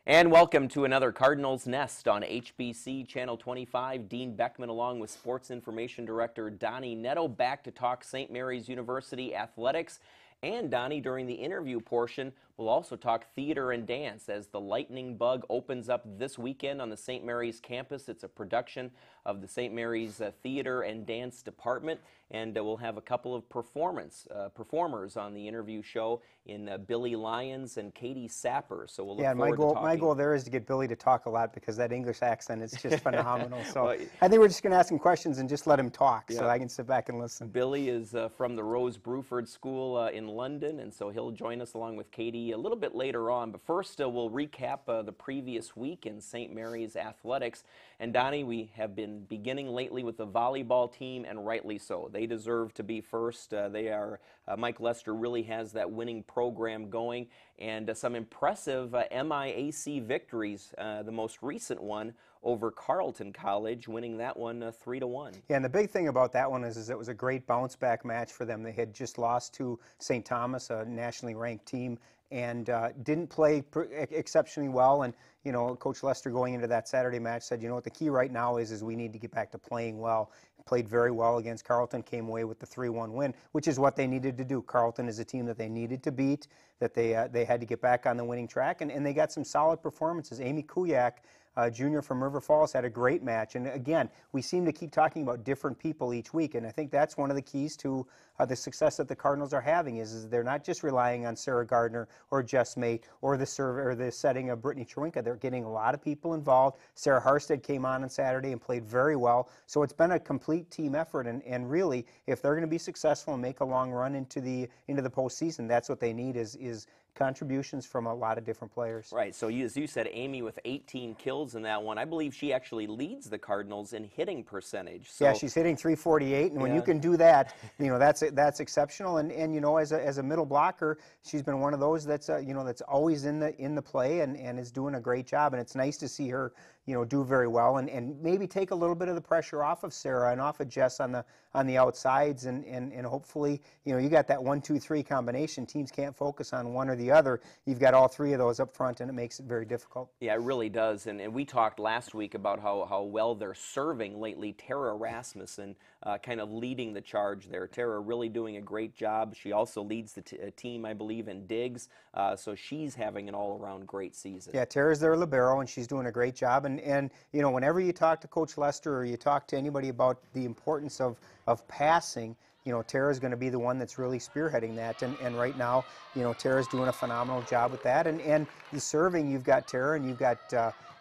And welcome to another Cardinals Nest on HBC Channel 25. Dean Beckman along with Sports Information Director Donny Nadeau back to talk St. Mary's University athletics. And Donny, during the interview portion, we'll also talk theater and dance as the Lightning Bug opens up this weekend on the St. Mary's campus. It's a production of the St. Mary's Theater and Dance Department, and we'll have a couple of performers on the interview show in Billy Lyons and Katie Sapper. So we'll look forward to talking. My goal there is to get Billy to talk a lot because that English accent is just phenomenal. So Well, I think we're just going to ask him questions and just let him talk yeah. so I can sit back and listen. Billy is from the Rose Bruford School in London, and so he'll join us along with Katie a little bit later on. But first, we'll recap the previous week in St. Mary's athletics. And Donny, we have been beginning lately with the volleyball team, and rightly so. They deserve to be first. Mike Lester really has that winning program going, and some impressive MIAC victories. The most recent one over Carleton College, winning that one 3-1. Yeah, and the big thing about that one is it was a great bounce-back match for them. They had just lost to St. Thomas, a nationally ranked team, and didn't play exceptionally well. And you know, Coach Lester going into that Saturday match said, you know what, the key right now is we need to get back to playing well. Played very well against Carleton, came away with the 3-1 win, which is what they needed to do. Carleton is a team that they needed to beat, that they had to get back on the winning track, and they got some solid performances. Amy Kuyak, junior from River Falls, had a great match. And again, we seem to keep talking about different people each week, and I think that's one of the keys to the success that the Cardinals are having is they're not just relying on Sarah Gardner or Jess Mate or the setting of Brittany Chewinka. They're getting a lot of people involved. Sarah Harstead came on Saturday and played very well. So it's been a complete team effort, and really, if they're going to be successful and make a long run into the postseason, that's what they need is contributions from a lot of different players. Right, so as you said, Amy with 18 kills in that one. I believe she actually leads the Cardinals in hitting percentage. So, yeah, she's hitting .348, and when you can do that, you know, that's exceptional. And you know, as a middle blocker, she's been one of those that's you know, that's always in the play and is doing a great job. And it's nice to see her, you know, do very well and maybe take a little bit of the pressure off of Sarah and off of Jess on the outsides, and hopefully, you know, you got that 1-2-3 combination. Teams can't focus on one or the other. You've got all three of those up front, and it makes it very difficult. Yeah, it really does. And we talked last week about how well they're serving lately. Tara Rasmussen kind of leading the charge there. Tara really doing a great job. She also leads the team, I believe, in digs. So she's having an all-around great season. Yeah, Tara's their libero, and she's doing a great job. And you know, whenever you talk to Coach Lester or you talk to anybody about the importance of passing, you know, Tara's going to be the one that's really spearheading that. And right now, you know, Tara's doing a phenomenal job with that. And the serving, you've got Tara, and you've got,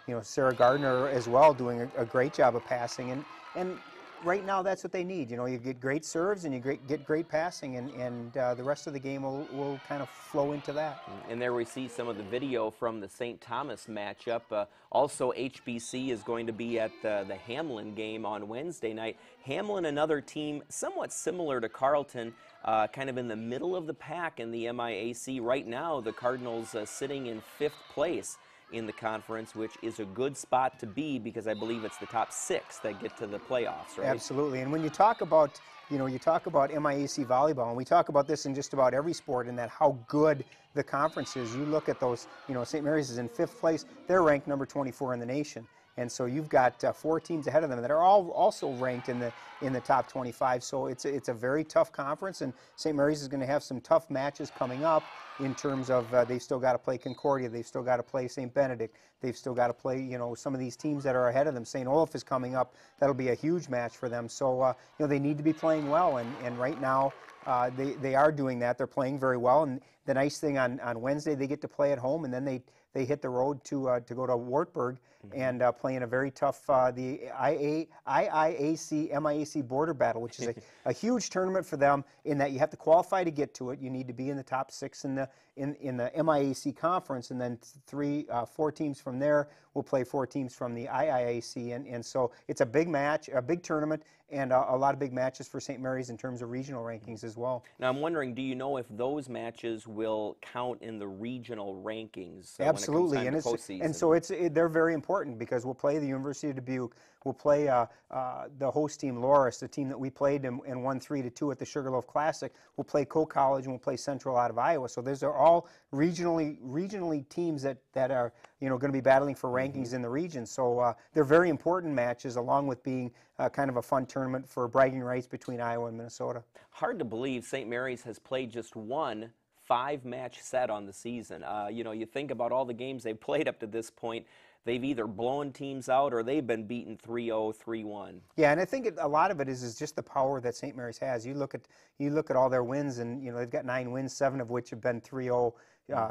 you know, Sarah Gardner as well doing a great job of passing. And right now, that's what they need. You know, you get great serves and you get great passing, and the rest of the game will kind of flow into that. And there we see some of the video from the St. Thomas matchup. Also, HBC is going to be at the Hamlin game on Wednesday night. Hamlin, another team somewhat similar to Carleton, kind of in the middle of the pack in the MIAC. Right now, the Cardinals sitting in 5th place in the conference, which is a good spot to be because I believe it's the top 6 that get to the playoffs, right? Absolutely. And when you talk about, you know, MIAC volleyball, and we talk about this in just about every sport, in that how good the conference is. You look at those, you know, St. Mary's is in 5th place. They're ranked number 24 in the nation. And so you've got 4 teams ahead of them that are all also ranked in the top 25. So it's a very tough conference, and St. Mary's is going to have some tough matches coming up in terms of they've still got to play Concordia, they've still got to play St. Benedict, they've still got to play, you know, some of these teams that are ahead of them. St. Olaf is coming up. That'll be a huge match for them. So you know, they need to be playing well, and right now they are doing that. They're playing very well, and the nice thing on Wednesday, they get to play at home, and then they hit the road to go to Wartburg and play in a very tough the IIAC MIAC border battle, which is a huge tournament for them in that you have to qualify to get to it. You need to be in the top 6 in the MIAC conference, and then 4 teams from there will play 4 teams from the IIAC, and so it's a big match, a big tournament, and a lot of big matches for St. Mary's in terms of regional rankings as well. Now I'm wondering, do you know if those matches will count in the regional rankings? Absolutely, when it comes time to postseason? so they're very important. important because we'll play the University of Dubuque, we'll play the host team, Loris, the team that we played and won 3-2 at the Sugarloaf Classic. We'll play Coe College and we'll play Central out of Iowa. So those are all regionally teams that are going to be battling for rankings in the region. So they're very important matches, along with being kind of a fun tournament for bragging rights between Iowa and Minnesota. Hard to believe St. Mary's has played just one 5-match set on the season. You think about all the games they've played up to this point. They've either blown teams out or they've been beaten 3-0, 3-1. Yeah, and I think a lot of it is just the power that St. Mary's has. You look at all their wins, and they've got 9 wins, 7 of which have been 3-0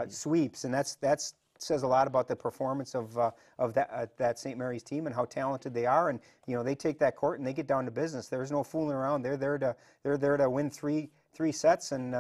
sweeps, and that says a lot about the performance of that St. Mary's team and how talented they are. And they take that court and they get down to business. There's no fooling around. They're there to win three sets, and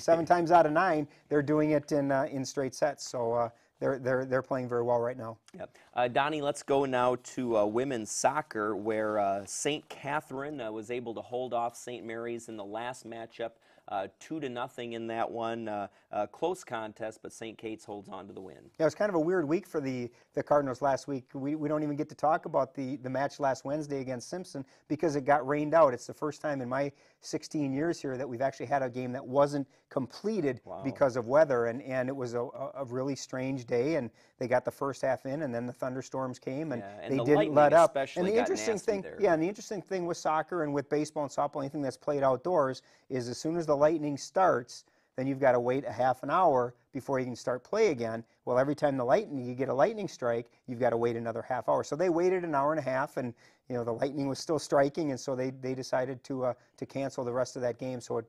7 times out of 9 they're doing it in straight sets. So. They're playing very well right now. Yep. Donnie, let's go now to women's soccer, where St. Catherine was able to hold off St. Mary's in the last matchup, 2-0 in that one. Close contest, but St. Kate's holds on to the win. Yeah, it was kind of a weird week for the Cardinals last week. We don't even get to talk about the match last Wednesday against Simpson because it got rained out. It's the first time in my 16 years here that we've actually had a game that wasn't completed because of weather, and it was a really strange day, and they got the first half in, and then the thunderstorms came, and they didn't let up. And the interesting thing, and the interesting thing with soccer and with baseball and softball, anything that's played outdoors, is as soon as the lightning starts, then you've got to wait a half an hour before you can start play again. Well, every time you get a lightning strike, you've got to wait another half hour. So they waited an hour and a half, and the lightning was still striking, and so they decided to cancel the rest of that game. So it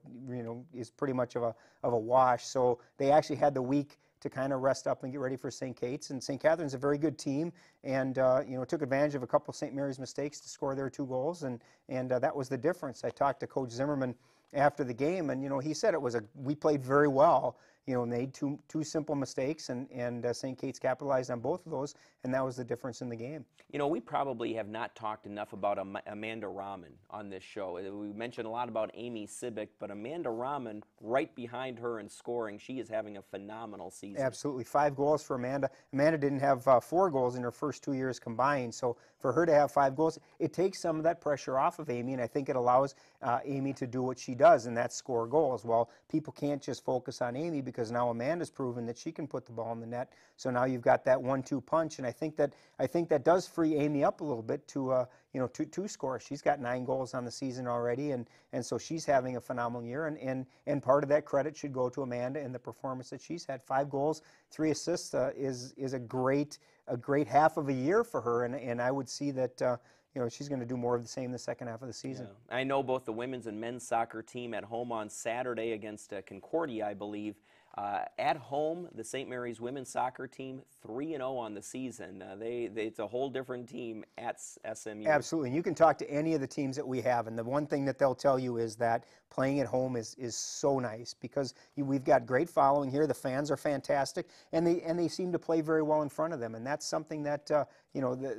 is pretty much of a wash. So they actually had the week to kind of rest up and get ready for St. Kate's. And St. Catherine's a very good team, and took advantage of a couple of St. Mary's mistakes to score their 2 goals, and that was the difference. I talked to Coach Zimmerman after the game, and he said we played very well. Made two simple mistakes, and St. Kate's capitalized on both of those, and that was the difference in the game. We probably have not talked enough about Amanda Rahman on this show. We mentioned a lot about Amy Sibick, but Amanda Rahman, right behind her in scoring, she is having a phenomenal season. Absolutely. 5 goals for Amanda. Amanda didn't have 4 goals in her first 2 years combined, so for her to have 5 goals, it takes some of that pressure off of Amy, and I think it allows Amy to do what she does, and that's score goals. Well, people can't just focus on Amy because now Amanda's proven that she can put the ball in the net. So now you've got that 1-2 punch, and I think that does free Amy up a little bit to score. She's got 9 goals on the season already, and so she's having a phenomenal year, and part of that credit should go to Amanda and the performance that she's had. 5 goals, 3 assists is a great half of a year for her, and I would see that she's going to do more of the same the second half of the season. Yeah. I know both the women's and men's soccer team at home on Saturday against Concordia, I believe. At home, the St. Mary's women's soccer team 3-0 on the season. It's a whole different team at SMU. Absolutely, and you can talk to any of the teams that we have, and the one thing that they'll tell you is that playing at home is so nice because we've got great following here. The fans are fantastic, and they seem to play very well in front of them, and that's something that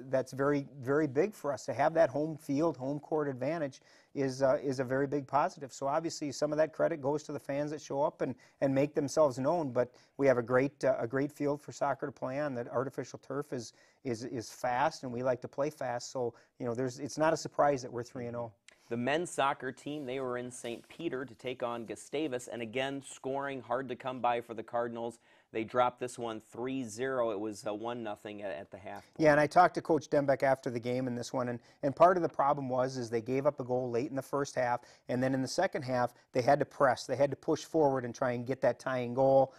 that's very, very big for us to have. That home field, home court advantage is a very big positive. So obviously some of that credit goes to the fans that show up and make themselves known, but we have a great field for soccer to play on. That artificial turf is fast, and we like to play fast, so it's not a surprise that we're 3-0. The men's soccer team, they were in St. Peter to take on Gustavus, and again, scoring hard to come by for the Cardinals. They dropped this one 3-0. It was 1-0 at the half point. Yeah, and I talked to Coach Dembeck after the game in this one, and part of the problem was they gave up a goal late in the first half, and then in the second half, they had to press. They had to push forward and try and get that tying goal.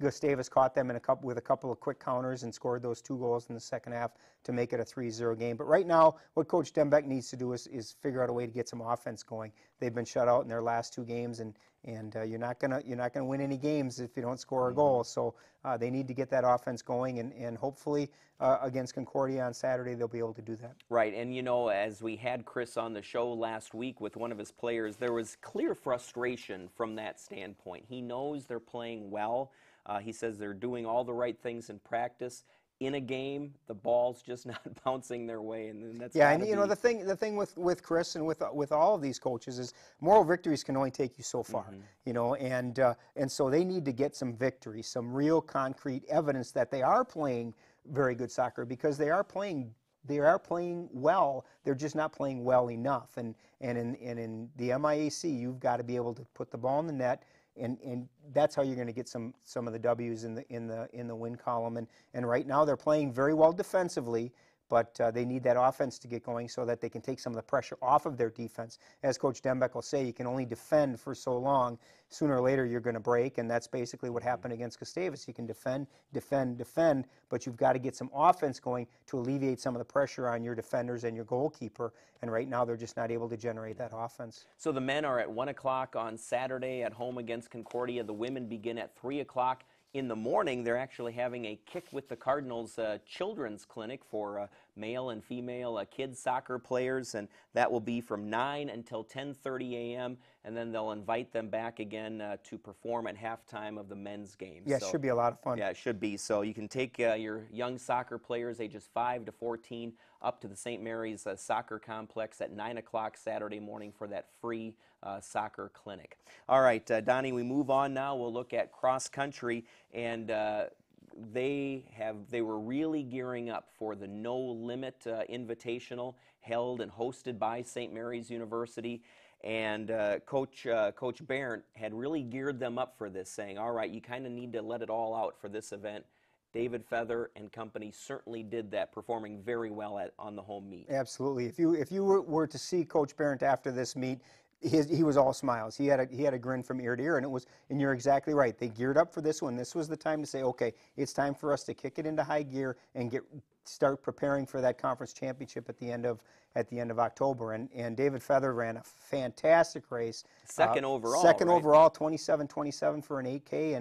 Gustavus caught them with a couple of quick counters and scored those 2 goals in the second half to make it a 3-0 game. But right now, what Coach Dembeck needs to do is figure out a way to get some offense going. They've been shut out in their last 2 games, and you're not gonna win any games if you don't score a goal. So they need to get that offense going, and hopefully against Concordia on Saturday they'll be able to do that. Right, and as we had Chris on the show last week with one of his players, there was clear frustration from that standpoint. He knows they're playing well. He says they're doing all the right things in practice. In a game, the ball's just not bouncing their way, and that's and the thing with Chris and with all of these coaches is moral victories can only take you so far, and so they need to get some victory, some real concrete evidence that they are playing very good soccer because they are playing well. They're just not playing well enough. And in the MIAC, you've got to be able to put the ball in the net, and that's how you're going to get some of the W's in the win column. And right now they're playing very well defensively, but they need that offense to get going so that they can take some of the pressure off of their defense. As Coach Dembeck will say, you can only defend for so long. Sooner or later, you're going to break, and that's basically what happened against Gustavus. You can defend, but you've got to get some offense going to alleviate some of the pressure on your defenders and your goalkeeper, and right now they're just not able to generate that offense. So the men are at 1 o'clock on Saturday at home against Concordia. The women begin at 3 o'clock. In the morning, they're actually having a Kick with the Cardinals children's clinic for male and female kids soccer players, and that will be from 9 until 10:30 a.m., and then they'll invite them back again to perform at halftime of the men's game. Yeah, it should be a lot of fun. Yeah, it should be. So you can take your young soccer players ages 5 to 14 up to the St. Mary's Soccer Complex at 9 o'clock Saturday morning for that free soccer clinic. All right, Donnie, we move on now. We'll look at cross country, and they were really gearing up for the No Limit Invitational held and hosted by St. Mary's University. And Coach Barrett had really geared them up for this, saying, all right, you kind of need to let it all out for this event. David Feather and company certainly did that, performing very well on the home meet. Absolutely. If you were to see Coach Barrett after this meet, he was all smiles. He had a grin from ear to ear, and you're exactly right. They geared up for this one. This was the time to say, okay, it's time for us to kick it into high gear and start preparing for that conference championship at the end of October. And David Feather ran a fantastic race. Second overall. Second right? overall, 27-27 for an 8K,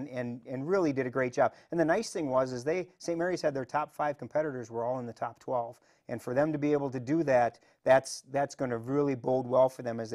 and really did a great job. And the nice thing was St. Mary's had their top 5 competitors were all in the top 12. And for them to be able to do that, that's going to really bode well for them as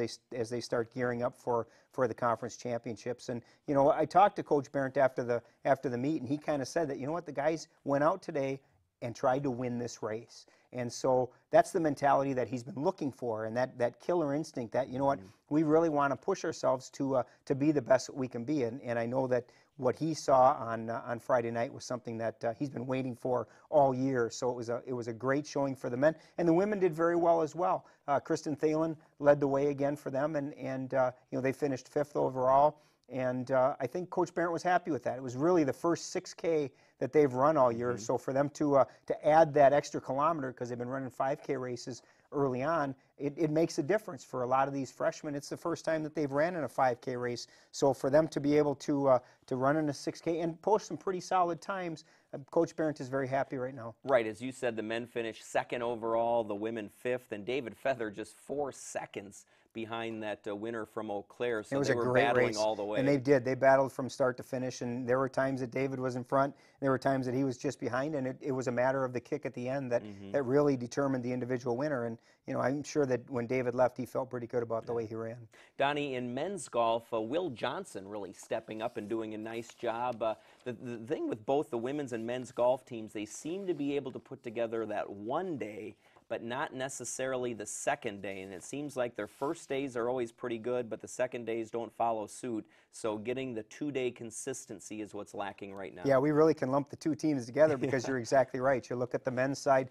they start gearing up for the conference championships. And you know, I talked to Coach Barrett after the meet, and he kind of said that, you know what, the guys went out today and tried to win this race. And so that's the mentality that he's been looking for, and that killer instinct that, you know what, we really want to push ourselves to be the best that we can be. And I know that what he saw on Friday night was something that he's been waiting for all year. So it was a great showing for the men, and the women did very well as well. Kristen Thalen led the way again for them, and you know, they finished 5th overall. And I think Coach Barrett was happy with that. It was really the first 6K that they've run all year. So for them to add that extra kilometer, because they've been running 5K races early on, it makes a difference for a lot of these freshmen. It's the first time that they've ran in a 5K race. So for them to be able to run in a 6K and post some pretty solid times, Coach Barrett is very happy right now. Right, as you said, the men finished 2nd overall, the women 5th, and David Feather just 4 seconds behind that winner from Eau Claire. So it was they a were great battling race, all the way. and they battled from start to finish. And there were times that David was in front, there were times that he was just behind, and it was a matter of the kick at the end that really determined the individual winner. And you know, I'm sure that when David left, he felt pretty good about the way he ran. Donnie, in men's golf, Will Johnson really stepping up and doing a nice job. The thing with both the women's and men's golf teams, they seem to be able to put together that one day, but not necessarily the second day. And it seems like their first days are always pretty good, but the second days don't follow suit. So getting the 2-day consistency is what's lacking right now. Yeah, we really can lump the two teams together because you're exactly right. You look at the men's side,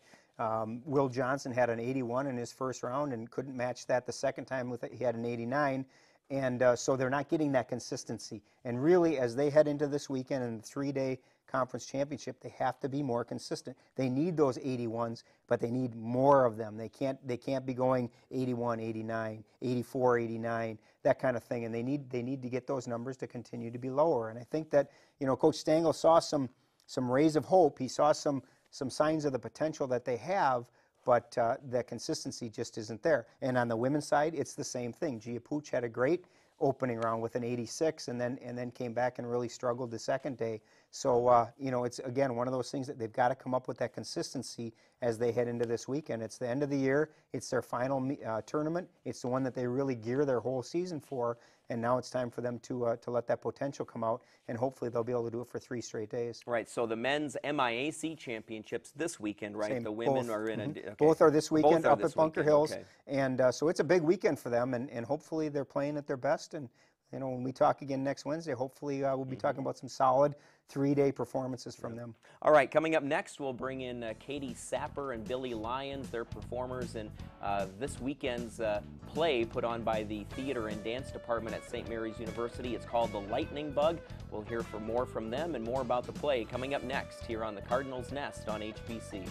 Will Johnson had an 81 in his first round and couldn't match that the second time. He had an 89. And so they're not getting that consistency. And really, as they head into this weekend and the 3-day conference championship, they have to be more consistent. They need those 81s, but they need more of them. They can't be going 81, 89, 84, 89, that kind of thing. And they need to get those numbers to continue to be lower. And I think that, you know, Coach Stengel saw some rays of hope. He saw some signs of the potential that they have, but the consistency just isn't there. And on the women's side, it's the same thing. Gia Pooch had a great opening round with an 86, and then came back and really struggled the second day. So you know, it's again one of those things that they've got to come up with that consistency as they head into this weekend. It's the end of the year. It's their final tournament. It's the one that they really gear their whole season for. And now it's time for them to let that potential come out, and hopefully they'll be able to do it for 3 straight days. Right. So the men's MIAC championships this weekend, right? Same. The women Both. are in a okay. Both are this weekend Both are up this at Bunker weekend. Hills, Okay. and so it's a big weekend for them, and hopefully they're playing at their best, and you know, when we talk again next Wednesday, hopefully we'll be talking about some solid 3-day performances from them. All right, coming up next, we'll bring in Katie Sapper and Billy Lyons. They're performers in this weekend's play put on by the Theater and Dance Department at St. Mary's University. It's called The Lightning Bug. We'll hear more from them and more about the play coming up next here on the Cardinals Nest on HBC.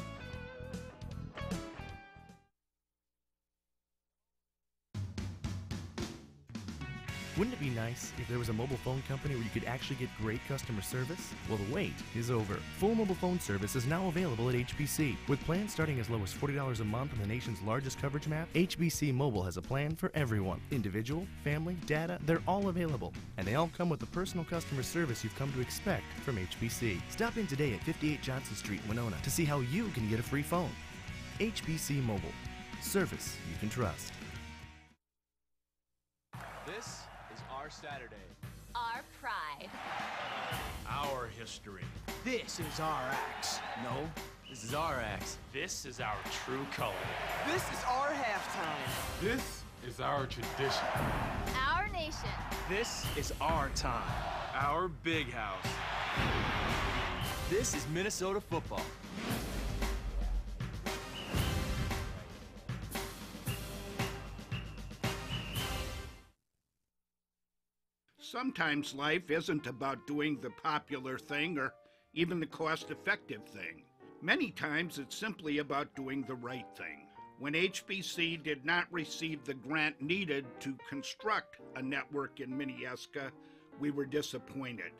Wouldn't it be nice if there was a mobile phone company where you could actually get great customer service? Well, the wait is over. Full mobile phone service is now available at HBC. With plans starting as low as $40 a month on the nation's largest coverage map, HBC Mobile has a plan for everyone. Individual, family, data, they're all available. And they all come with the personal customer service you've come to expect from HBC. Stop in today at 58 Johnson Street, Winona, to see how you can get a free phone. HBC Mobile. Service you can trust. This is our Saturday. Our pride. Our history. This is our axe. No, this is our axe. This is our true color. This is our halftime. This is our tradition. Our nation. This is our time. Our big house. This is Minnesota football. Sometimes life isn't about doing the popular thing or even the cost-effective thing. Many times it's simply about doing the right thing. When HBC did not receive the grant needed to construct a network in Minneaska, we were disappointed.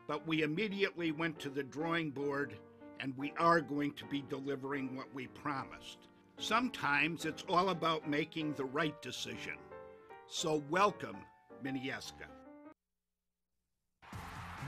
But we immediately went to the drawing board, and we are going to be delivering what we promised. Sometimes it's all about making the right decision. So welcome, Minneaska.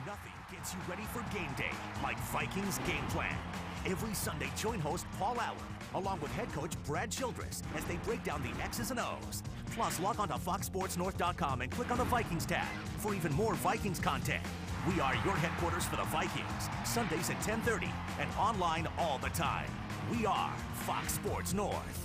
Nothing gets you ready for game day like Vikings Game Plan. Every Sunday, join host Paul Allen, along with head coach Brad Childress, as they break down the X's and O's. Plus, log on to foxsportsnorth.com and click on the Vikings tab for even more Vikings content. We are your headquarters for the Vikings, Sundays at 10:30 and online all the time. We are Fox Sports North.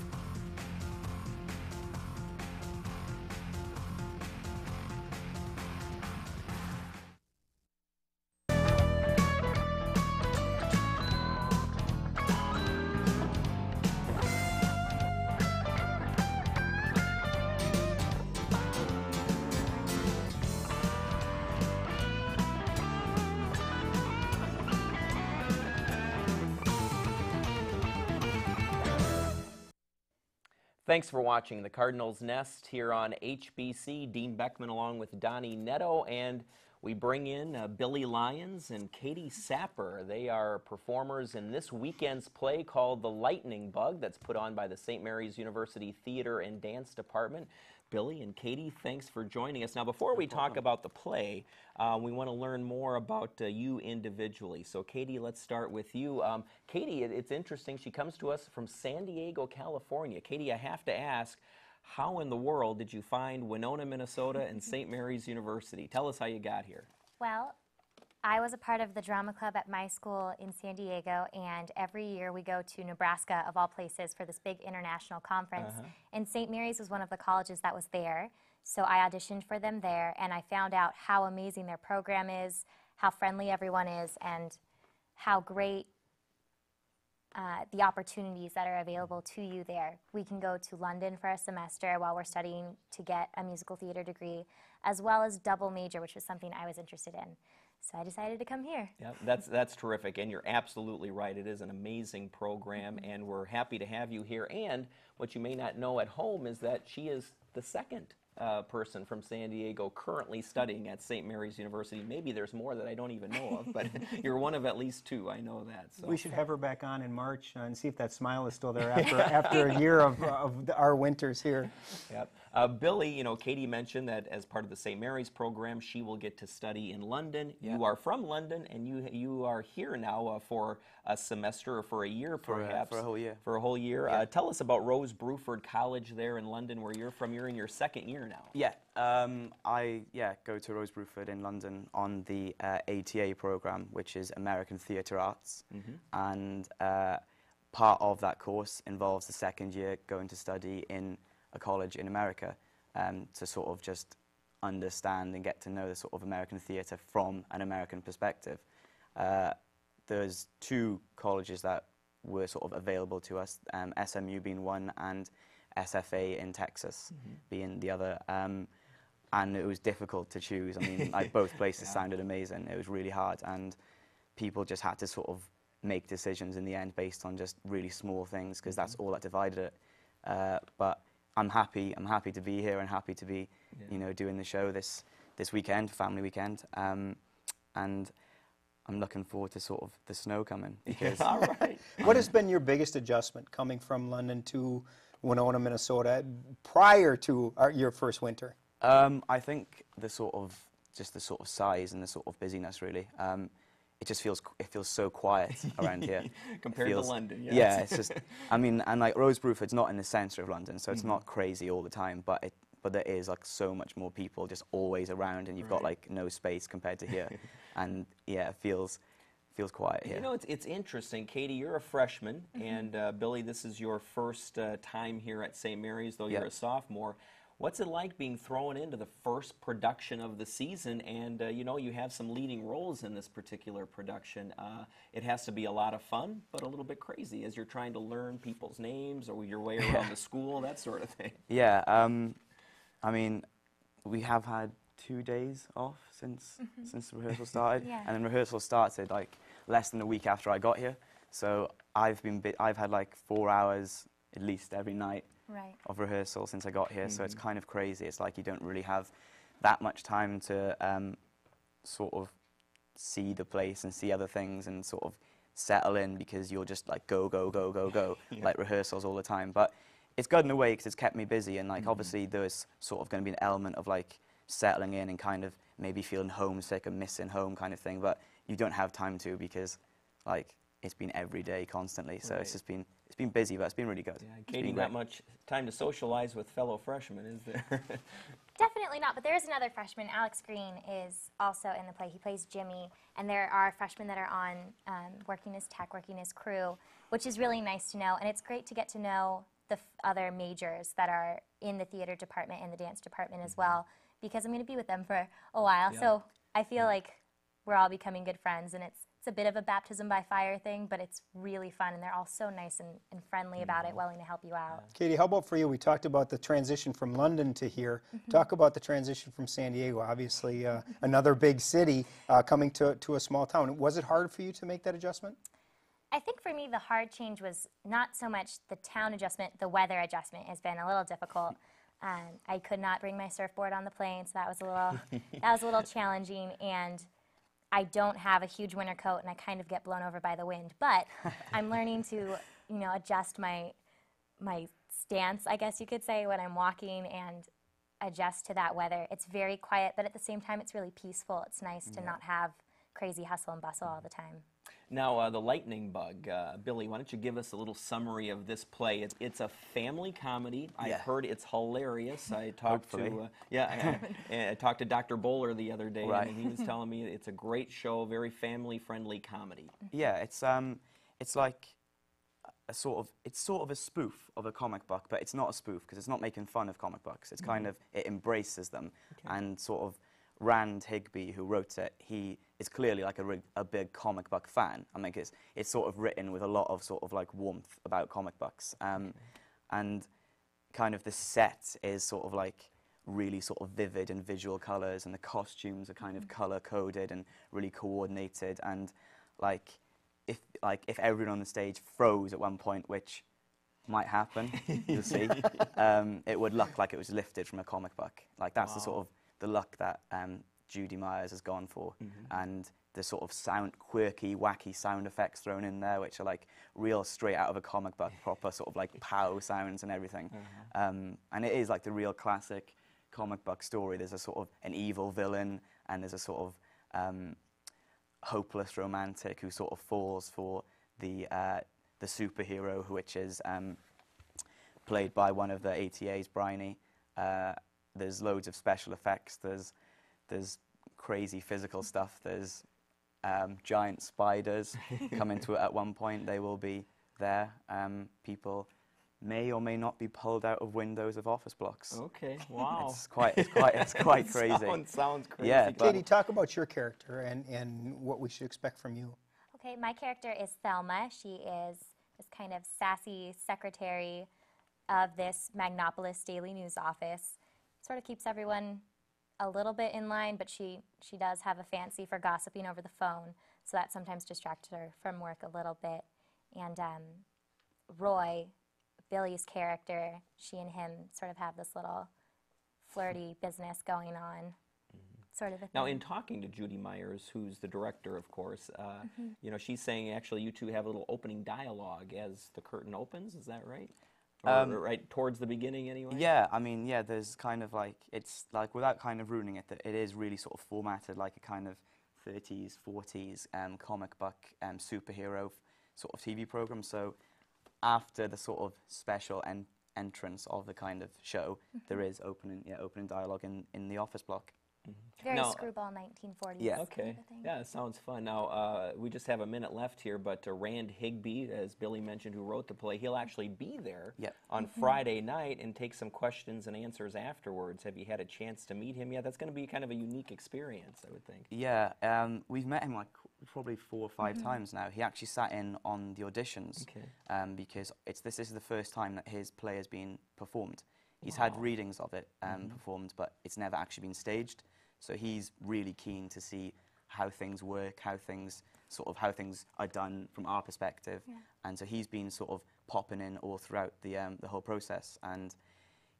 Thanks for watching the Cardinals Nest here on HBC. Dean Beckman along with Donny Nadeau, and we bring in Billy Lyons and Katie Sapper. They are performers in this weekend's play called The Lightning Bug that's put on by the St. Mary's University Theater and Dance Department. Billy and Katie, thanks for joining us. Now, before we talk about the play, we want to learn more about you individually. So, Katie, let's start with you. Katie, it's interesting. She comes to us from San Diego, California. Katie, I have to ask, how in the world did you find Winona, Minnesota and St. Mary's University? Tell us how you got here. Well, I was a part of the drama club at my school in San Diego, and every year we go to Nebraska, of all places, for this big international conference. And St. Mary's was one of the colleges that was there, so I auditioned for them there, and I found out how amazing their program is, how friendly everyone is, and how great the opportunities that are available to you there. We can go to London for a semester while we're studying to get a musical theater degree, as well as double major, which was something I was interested in. So I decided to come here. Yeah, that's terrific, and you're absolutely right. It is an amazing program, and we're happy to have you here. And what you may not know at home is that she is the second person from San Diego currently studying at St. Mary's University. Maybe there's more that I don't even know of, but you're one of at least two. I know that. So. We should have her back on in March and see if that smile is still there after a year of our winters here. Yep. Billy, you know, Katie mentioned that as part of the St. Mary's program, she will get to study in London. Yep. You are from London, and you are here now for a semester or for a year, perhaps. For a whole year. For a whole year. Yeah. Tell us about Rose Bruford College there in London, where you're from. You're in your second year now. Yeah, I go to Rose Bruford in London on the ATA program, which is American Theatre Arts, and part of that course involves the second year going to study in a college in America to sort of just understand and get to know the sort of American theatre from an American perspective. There's 2 colleges that were sort of available to us, SMU being one and SFA in Texas being the other. And it was difficult to choose. I mean, like, both places sounded amazing. It was really hard, and people just had to sort of make decisions in the end based on just really small things, because that's all that divided it. But I'm happy to be here and happy to be, you know, doing the show this weekend, family weekend. And I'm looking forward to sort of the snow coming. Because All right. What has been your biggest adjustment coming from London to Winona, Minnesota, prior to your first winter? I think the sort of size and the sort of busyness, really. It just feels so quiet around here compared to London. Yes. Yeah, it's just, I mean, and like Rose Bruford's not in the centre of London, so it's not crazy all the time, but there is like so much more people just always around, and you've got like no space compared to here. And yeah, it feels quiet here. You know, it's interesting. Katie, you're a freshman, and Billy, this is your first time here at St. Mary's, though you're a sophomore. What's it like being thrown into the first production of the season? And, you know, you have some leading roles in this particular production. It has to be a lot of fun, but a little bit crazy as you're trying to learn people's names or your way around the school, that sort of thing. Yeah, I mean, we have had 2 days off since rehearsal started, and then rehearsal started like less than a week after I got here. So I've had like 4 hours at least every night of rehearsal since I got here. So it's kind of crazy. It's like you don't really have that much time to sort of see the place and see other things and sort of settle in, because you're just like go like rehearsals all the time. But it's good in a way because it's kept me busy, and like obviously there's sort of going to be an element of like settling in and kind of maybe feeling homesick and missing home kind of thing, but you don't have time to, because like it's been every day constantly. So it's just been busy, but it's been really good. Yeah, Katie, not much time to socialize with fellow freshmen, is there? Definitely not, but there is another freshman. Alex Green is also in the play. He plays Jimmy, and there are freshmen that are on working as tech, working as crew, which is really nice to know. And it's great to get to know the other majors that are in the theater department and the dance department as well, because I'm going to be with them for a while. So I feel like we're all becoming good friends, and it's a bit of a baptism by fire thing, but it's really fun, and they're all so nice and friendly about it, willing to help you out. Katie, how about for you? We talked about the transition from London to here. Talk about the transition from San Diego, obviously another big city coming to a small town. Was it hard for you to make that adjustment? I think for me the hard change was not so much the town adjustment, the weather adjustment has been a little difficult. I could not bring my surfboard on the plane, so that was a little challenging, and I don't have a huge winter coat, and I kind of get blown over by the wind. But I'm learning to, you know, adjust my stance, I guess you could say, when I'm walking, and adjust to that weather. It's very quiet, but at the same time, it's really peaceful. It's nice to not have crazy hustle and bustle all the time. Now, The Lightning Bug. Billy, why don't you give us a little summary of this play? It's a family comedy. I've heard it's hilarious. I talked to I talked to Dr. Bowler the other day, and he was telling me it's a great show, very family-friendly comedy. Yeah, it's like a sort of a spoof of a comic book, but it's not a spoof because it's not making fun of comic books. It's kind of, it embraces them, and sort of Rand Higby, who wrote it, he is clearly like a big comic book fan. I mean, it's sort of written with a lot of sort of like warmth about comic books, and kind of the set is sort of like really sort of vivid and visual colors, and the costumes are kind of color coded and really coordinated, and like if everyone on the stage froze at one point, which might happen, you'll see, it would look like it was lifted from a comic book. Like that's the sort of the look that Judy Myers has gone for, and the sort of quirky, wacky sound effects thrown in there, which are like real straight out of a comic book, proper sort of like pow sounds and everything. And it is like the real classic comic book story. There's a sort of an evil villain, and there's a sort of hopeless romantic who sort of falls for the superhero, which is played by one of the ATAs, Bryony. There's loads of special effects. There's crazy physical stuff. There's giant spiders come into it at one point. They will be there. People may or may not be pulled out of windows of office blocks. Okay, wow. It's quite crazy. Sounds crazy. Yeah, Katie, talk about your character and what we should expect from you. Okay, my character is Thelma. She is this kind of sassy secretary of this Magnopolis daily news office. Sort of keeps everyone a little bit in line, but she does have a fancy for gossiping over the phone, so that sometimes distracts her from work a little bit. And Roy, Billy's character, she and him sort of have this little flirty business going on. Sort of a thing. Now, in talking to Judy Myers, who's the director, of course, you know, she's saying actually you two have a little opening dialogue as the curtain opens. Is that right? Or right towards the beginning, anyway. Yeah, I mean, yeah. There's kind of like it's like without kind of ruining it, that it is really sort of formatted like a kind of 30s, 40s comic book superhero sort of TV program. So after the sort of special entrance of the kind of show, there is opening dialogue in the office block. Very screwball 1940s. Yeah, okay. Kind of thing. Yeah, it sounds fun. Now, we just have a minute left here, but Rand Higby, as Billy mentioned, who wrote the play, he'll actually be there on Friday night and take some questions and answers afterwards. Have you had a chance to meet him yet? That's going to be kind of a unique experience, I would think. Yeah, we've met him like probably 4 or 5 times now. He actually sat in on the auditions because this is the first time that his play has been performed. He's had readings of it performed, but it's never actually been staged. So he's really keen to see how things work, how things are done from our perspective. Yeah. And so he's been sort of popping in all throughout the whole process, and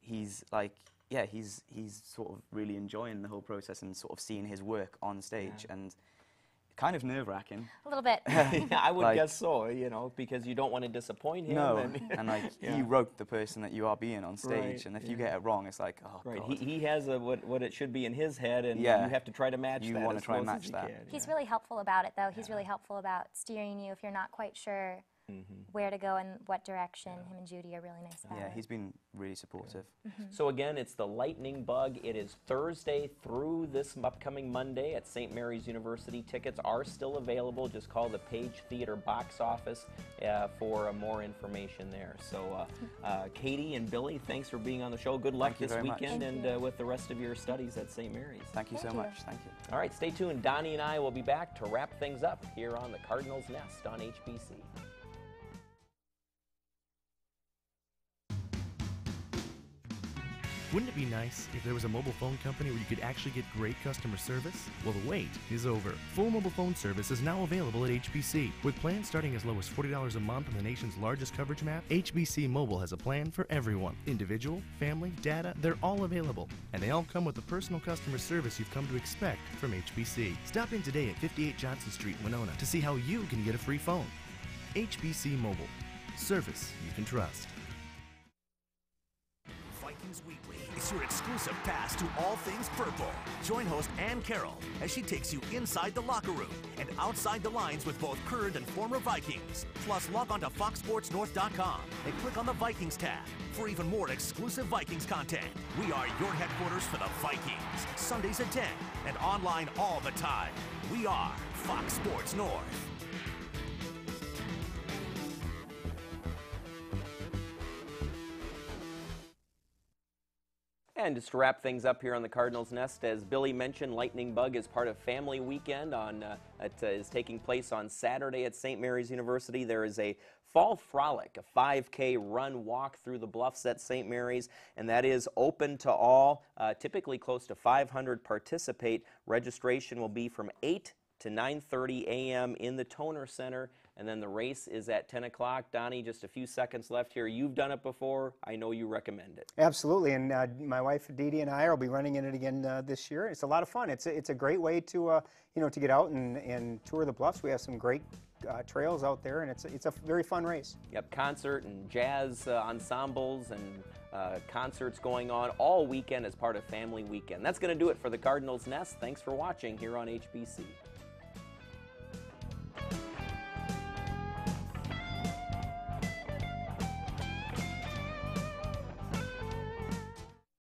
he's like, yeah, he's sort of really enjoying the whole process and sort of seeing his work on stage, and kind of nerve-wracking. A little bit. Yeah, I would guess so, you know, because you don't want to disappoint him. No, and like he wrote the person that you are being on stage, and if you get it wrong, it's like, oh God. He has what it should be in his head, and you have to try to match that. You want to try and match that. He's really helpful about it, though. He's really helpful about steering you if you're not quite sure where to go and what direction. Him and Judy are really nice about it. Yeah, he's been really supportive. So again, it's the Lightning Bug. It is Thursday through this upcoming Monday at St. Mary's University. Tickets are still available. Just call the Page Theater box office for more information there. So Katie and Billy, thanks for being on the show. Good luck this weekend and with the rest of your studies at St. Mary's. Thank you so much. Thank you. All right, stay tuned. Donnie and I will be back to wrap things up here on the Cardinals Nest on HBC. Wouldn't it be nice if there was a mobile phone company where you could actually get great customer service? Well, the wait is over. Full mobile phone service is now available at HBC. With plans starting as low as $40 a month on the nation's largest coverage map, HBC Mobile has a plan for everyone. Individual, family, data, they're all available. And they all come with the personal customer service you've come to expect from HBC. Stop in today at 58 Johnson Street, Winona, to see how you can get a free phone. HBC Mobile. Service you can trust. Vikings Weekly is your exclusive pass to all things purple. Join host Ann Carroll as she takes you inside the locker room and outside the lines with both current and former Vikings. Plus, log on to foxsportsnorth.com and click on the Vikings tab for even more exclusive Vikings content. We are your headquarters for the Vikings. Sundays at 10 and online all the time. We are Fox Sports North. And just to wrap things up here on the Cardinals Nest, as Billy mentioned, Lightning Bug is part of Family Weekend. It is taking place on Saturday at St. Mary's University. There is a Fall Frolic, a 5K run walk through the bluffs at St. Mary's, and that is open to all. Typically close to 500 participate. Registration will be from 8 to 9:30 a.m. in the Toner Center, and then the race is at 10 o'clock. Donnie, just a few seconds left here. You've done it before. I know you recommend it. Absolutely, and my wife Dee Dee and I will be running in it again this year. It's a lot of fun. It's a great way to to get out and tour the bluffs. We have some great trails out there, and it's a very fun race. Yep, concert and jazz ensembles and concerts going on all weekend as part of Family Weekend. That's going to do it for the Cardinals Nest. Thanks for watching here on HBC.